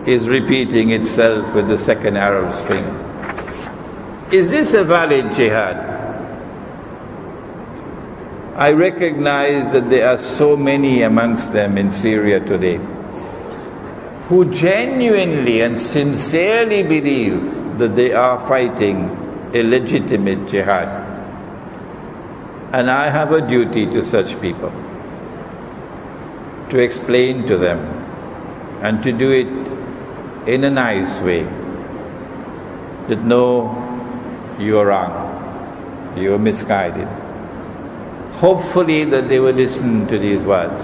is repeating itself with the second Arab Spring. Is this a valid jihad? I recognize that there are so many amongst them in Syria today who genuinely and sincerely believe that they are fighting a legitimate jihad. And I have a duty to such people, to explain to them and to do it in a nice way, that no, you are wrong, you are misguided. Hopefully that they will listen to these words.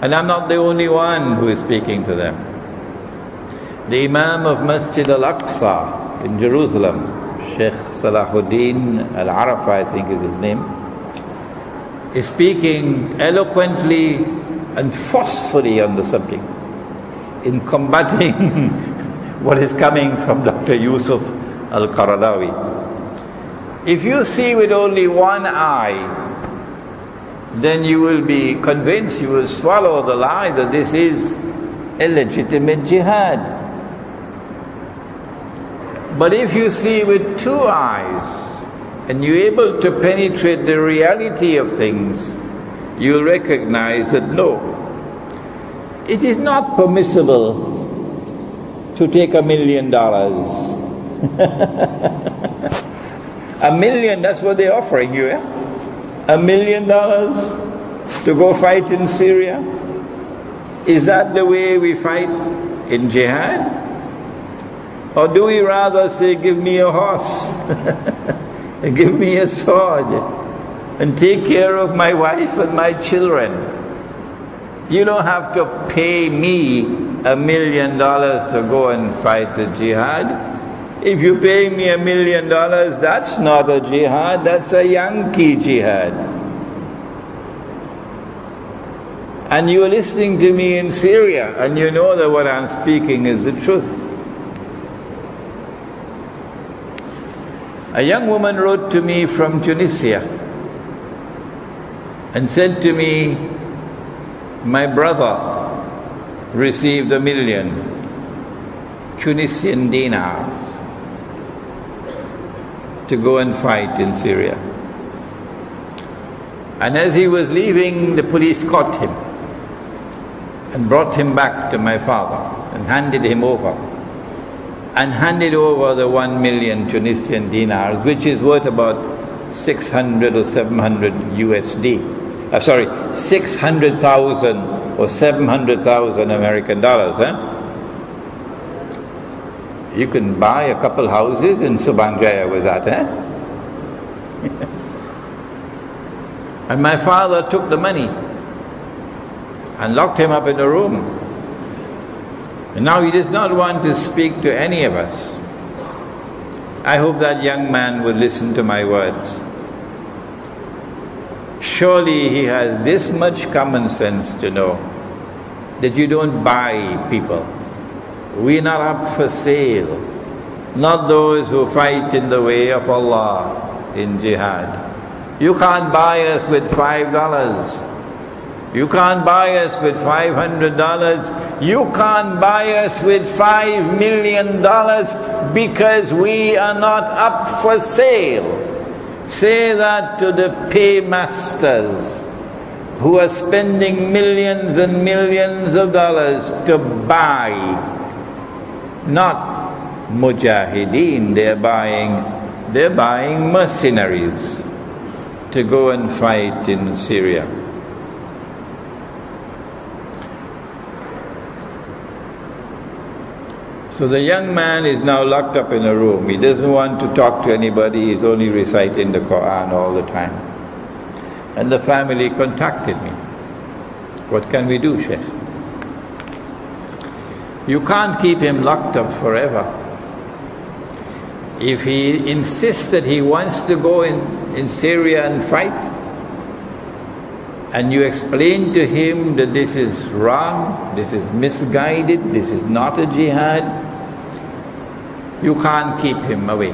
And I'm not the only one who is speaking to them. The Imam of Masjid al-Aqsa in Jerusalem, Sheikh Salahuddin al-Arafa, I think is his name, is speaking eloquently and forcefully on the subject in combating what is coming from Dr. Yusuf al-Qaradawi. If you see with only one eye, then you will be convinced, you will swallow the lie that this is a legitimate jihad. But if you see with two eyes and you're able to penetrate the reality of things, you'll recognize that no, it is not permissible to take $1 million. $1 million, that's what they're offering you, yeah? $1 million to go fight in Syria? Is that the way we fight in jihad? Or do we rather say, give me a horse, and give me a sword, and take care of my wife and my children? You don't have to pay me $1 million to go and fight the jihad. If you pay me $1 million, that's not a jihad, that's a Yankee jihad. And you're listening to me in Syria, and you know that what I'm speaking is the truth. A young woman wrote to me from Tunisia and said to me, my brother received 1 million Tunisian dinars to go and fight in Syria. And as he was leaving, the police caught him and brought him back to my father and handed him over. And handed over the 1 million Tunisian dinars, which is worth about 600 or 700 USD. 600,000 or 700,000 American dollars. You can buy a couple houses in Subanjaya with that. And my father took the money and locked him up in a room. And now he does not want to speak to any of us. I hope that young man will listen to my words. Surely he has this much common sense to know that you don't buy people. We're not up for sale. Not those who fight in the way of Allah in jihad. You can't buy us with $5. You can't buy us with $500. You can't buy us with $5 million because we are not up for sale. Say that to the paymasters who are spending millions and millions of dollars to buy, not mujahideen, they're buying mercenaries to go and fight in Syria. So the young man is now locked up in a room. He doesn't want to talk to anybody. He's only reciting the Quran all the time. And the family contacted me. What can we do, Sheikh? You can't keep him locked up forever. If he insists that he wants to go in Syria and fight, and you explain to him that this is wrong, this is misguided, this is not a jihad, you can't keep him away.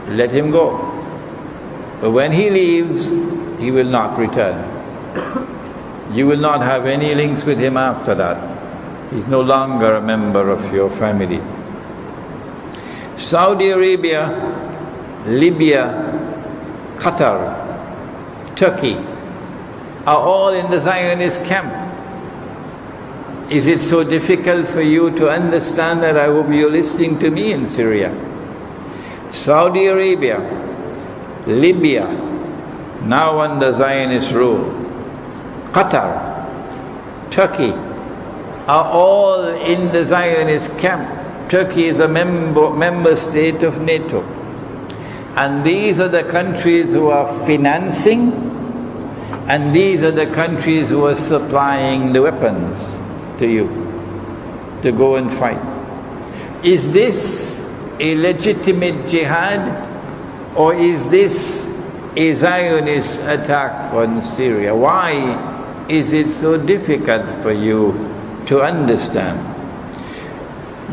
Let him go. But when he leaves, he will not return. You will not have any links with him after that. He's no longer a member of your family. Saudi Arabia, Libya, Qatar, Turkey are all in the Zionist camp. Is it so difficult for you to understand that? I hope you're listening to me in Syria. Saudi Arabia, Libya, now under Zionist rule, Qatar, Turkey, are all in the Zionist camp. Turkey is a member state of NATO. And these are the countries who are financing, and these are the countries who are supplying the weapons to you to go and fight. Is this a legitimate jihad, or is this a Zionist attack on Syria? Why is it so difficult for you to understand?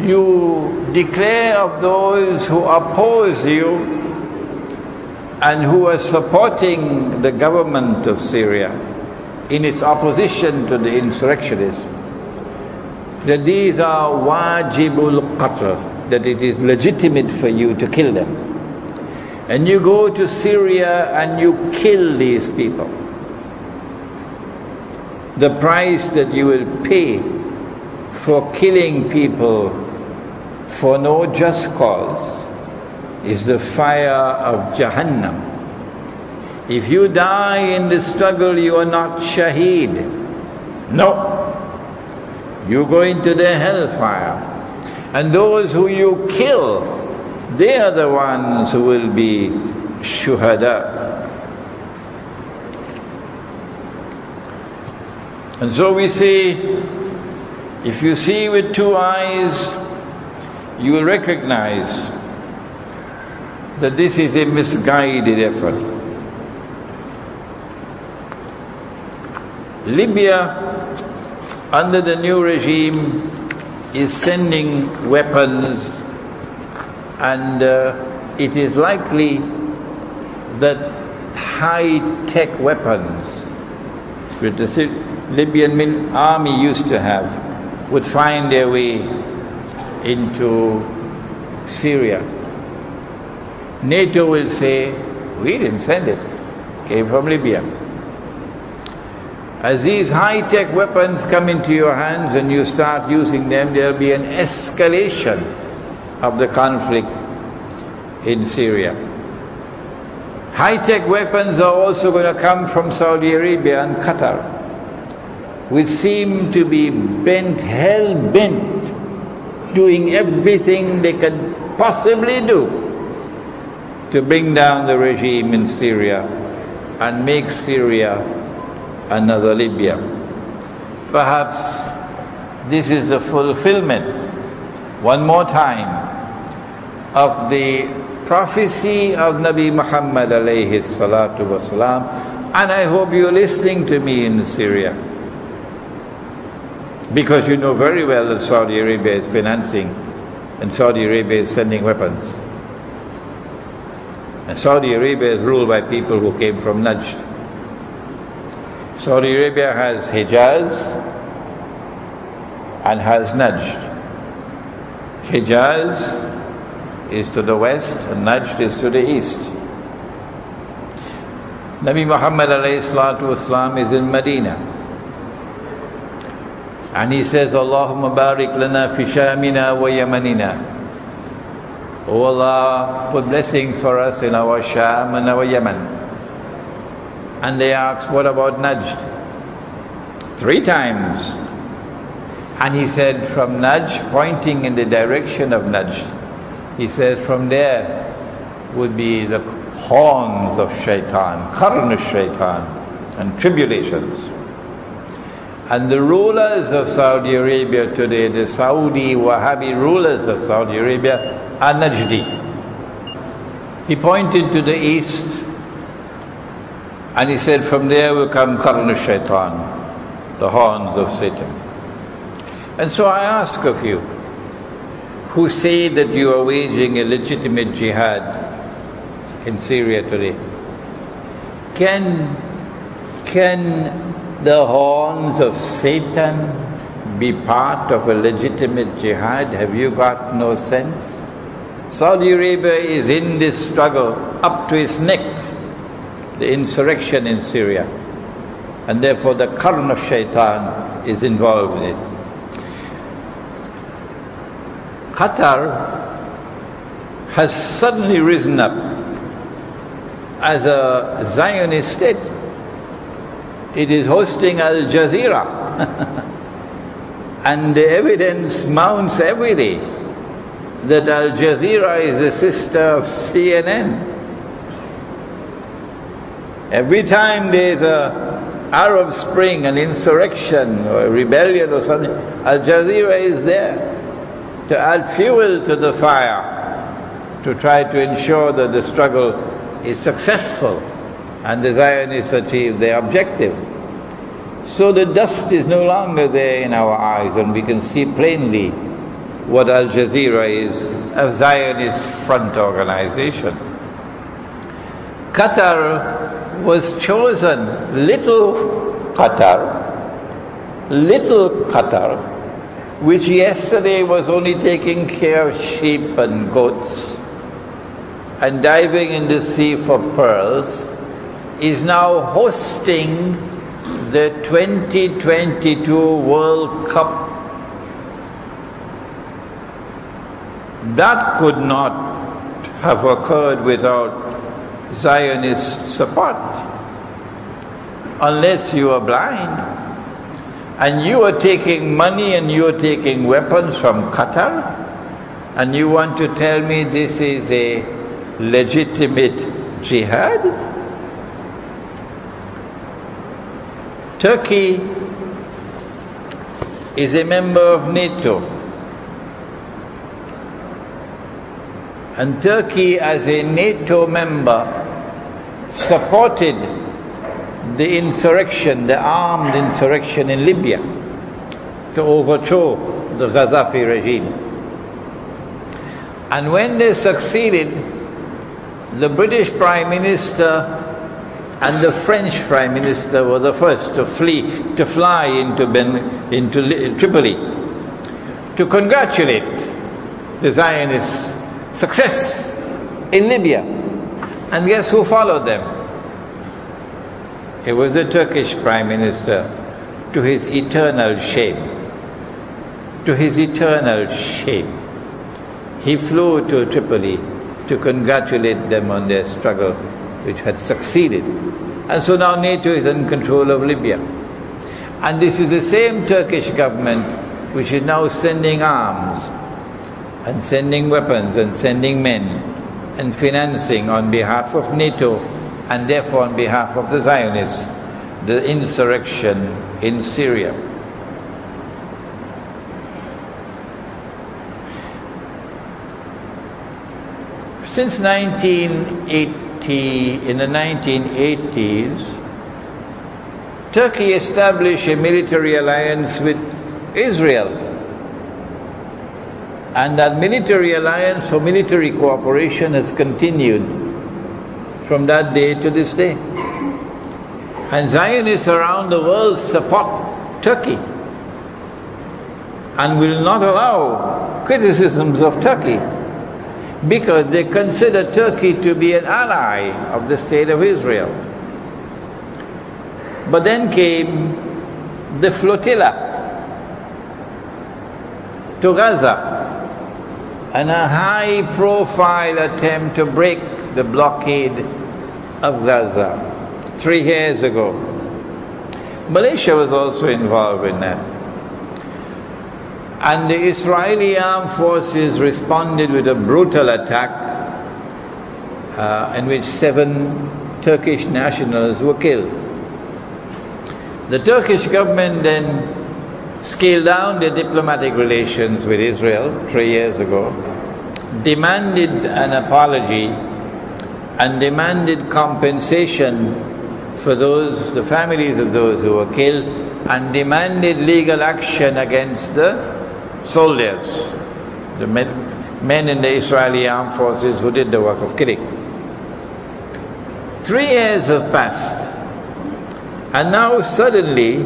You declare of those who oppose you and who are supporting the government of Syria in its opposition to the insurrectionists, that these are wajibul qatl, that it is legitimate for you to kill them. And you go to Syria and you kill these people. The price that you will pay for killing people for no just cause is the fire of Jahannam. If you die in the struggle, you are not shaheed. No. You go into the hellfire. And those who you kill, they are the ones who will be shuhada. And so we say, if you see with two eyes, you will recognize that this is a misguided effort. Libya, under the new regime, is sending weapons, and it is likely that high-tech weapons that the Libyan army used to have would find their way into Syria. NATO will say, we didn't send it, it came from Libya. As these high-tech weapons come into your hands and you start using them, there will be an escalation of the conflict in Syria. High-tech weapons are also going to come from Saudi Arabia and Qatar, which seem to be hell-bent, doing everything they can possibly do to bring down the regime in Syria and make Syria another Libya. Perhaps this is a fulfillment, one more time, of the prophecy of Nabi Muhammad alayhi salatu wasalam, and I hope you're listening to me in Syria, because you know very well that Saudi Arabia is financing and Saudi Arabia is sending weapons. And Saudi Arabia is ruled by people who came from Najd. Saudi Arabia has Hijaz and has Najd. Hijaz is to the west and Najd is to the east. Nabi Muhammad alayhi salatu wasalam is in Medina. And he says, Allahumma barik lana fi Shamina wa Yamanina. Oh Allah, put blessings for us in our Sham and our Yemen. And they asked, what about Najd? 3 times. And he said, from Najd, pointing in the direction of Najd, he said, from there would be the horns of shaitan, qarn shaitan, and tribulations. And the rulers of Saudi Arabia today, the Saudi Wahhabi rulers of Saudi Arabia, are Najdi. He pointed to the east and he said, from there will come qarn shaitan, the horns of Satan. And so I ask of you, who say that you are waging a legitimate jihad in Syria today, can the horns of Satan be part of a legitimate jihad? Have you got no sense? Saudi Arabia is in this struggle up to its neck, the insurrection in Syria, and therefore the qarn of shaitan is involved in it. Qatar has suddenly risen up as a Zionist state. It is hosting Al Jazeera and the evidence mounts every day that Al Jazeera is a sister of CNN. Every time there's an Arab Spring, an insurrection or a rebellion or something, Al Jazeera is there to add fuel to the fire, to try to ensure that the struggle is successful and the Zionists achieve their objective. So the dust is no longer there in our eyes, and we can see plainly what Al Jazeera is, a Zionist front organization. Qatar was chosen, little Qatar, which yesterday was only taking care of sheep and goats and diving in the sea for pearls, is now hosting the 2022 World Cup. That could not have occurred without Zionist support, unless you are blind and you are taking money and you are taking weapons from Qatar, and you want to tell me this is a legitimate jihad? Turkey is a member of NATO, and Turkey as a NATO member supported the insurrection, the armed insurrection in Libya to overthrow the Gaddafi regime. And when they succeeded, the British Prime Minister and the French Prime Minister were the first to fly into Tripoli to congratulate the Zionist success in Libya. And guess who followed them? It was the Turkish Prime Minister, to his eternal shame. To his eternal shame. He flew to Tripoli to congratulate them on their struggle, which had succeeded. And so now NATO is in control of Libya. And this is the same Turkish government which is now sending arms and sending weapons and sending men and financing on behalf of NATO, and therefore on behalf of the Zionists, the insurrection in Syria. Since 1980, in the 1980s, Turkey established a military alliance with Israel. And that military alliance for military cooperation has continued from that day to this day. And Zionists around the world support Turkey and will not allow criticisms of Turkey, because they consider Turkey to be an ally of the state of Israel. But then came the flotilla to Gaza, and a high-profile attempt to break the blockade of Gaza 3 years ago. Malaysia was also involved in that. And the Israeli armed forces responded with a brutal attack in which 7 Turkish nationals were killed. The Turkish government then scaled down their diplomatic relations with Israel 3 years ago, demanded an apology and demanded compensation for the families of those who were killed, and demanded legal action against the soldiers, the men in the Israeli armed forces who did the work of killing. 3 years have passed, and now suddenly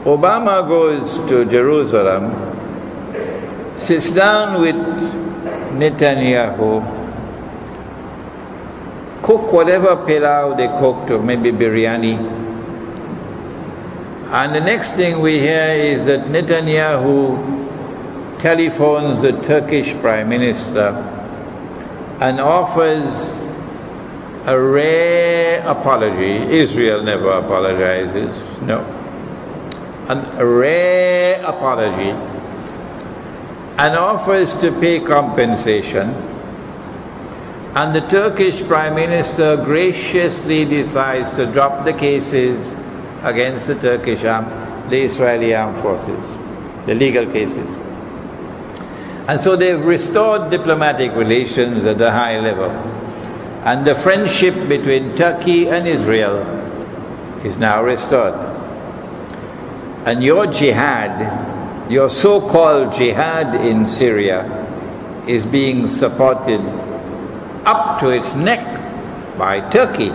Obama goes to Jerusalem, sits down with Netanyahu, cook whatever pilau they cooked, or maybe biryani. And the next thing we hear is that Netanyahu telephones the Turkish Prime Minister and offers a rare apology. Israel never apologizes, no. A rare apology, and offers to pay compensation. And the Turkish Prime Minister graciously decides to drop the cases against the the Israeli armed forces, the legal cases. And so they've restored diplomatic relations at a high level. And the friendship between Turkey and Israel is now restored. And your jihad, your so-called jihad in Syria, is being supported up to its neck by Turkey,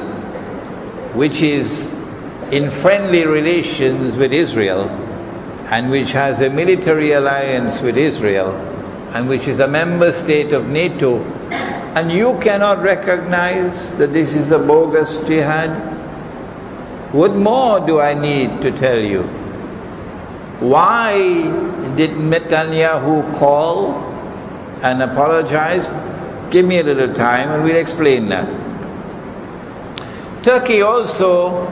which is in friendly relations with Israel, and which has a military alliance with Israel, and which is a member state of NATO. And you cannot recognize that this is a bogus jihad? What more do I need to tell you? Why did Netanyahu call and apologize? Give me a little time and we'll explain that. Turkey also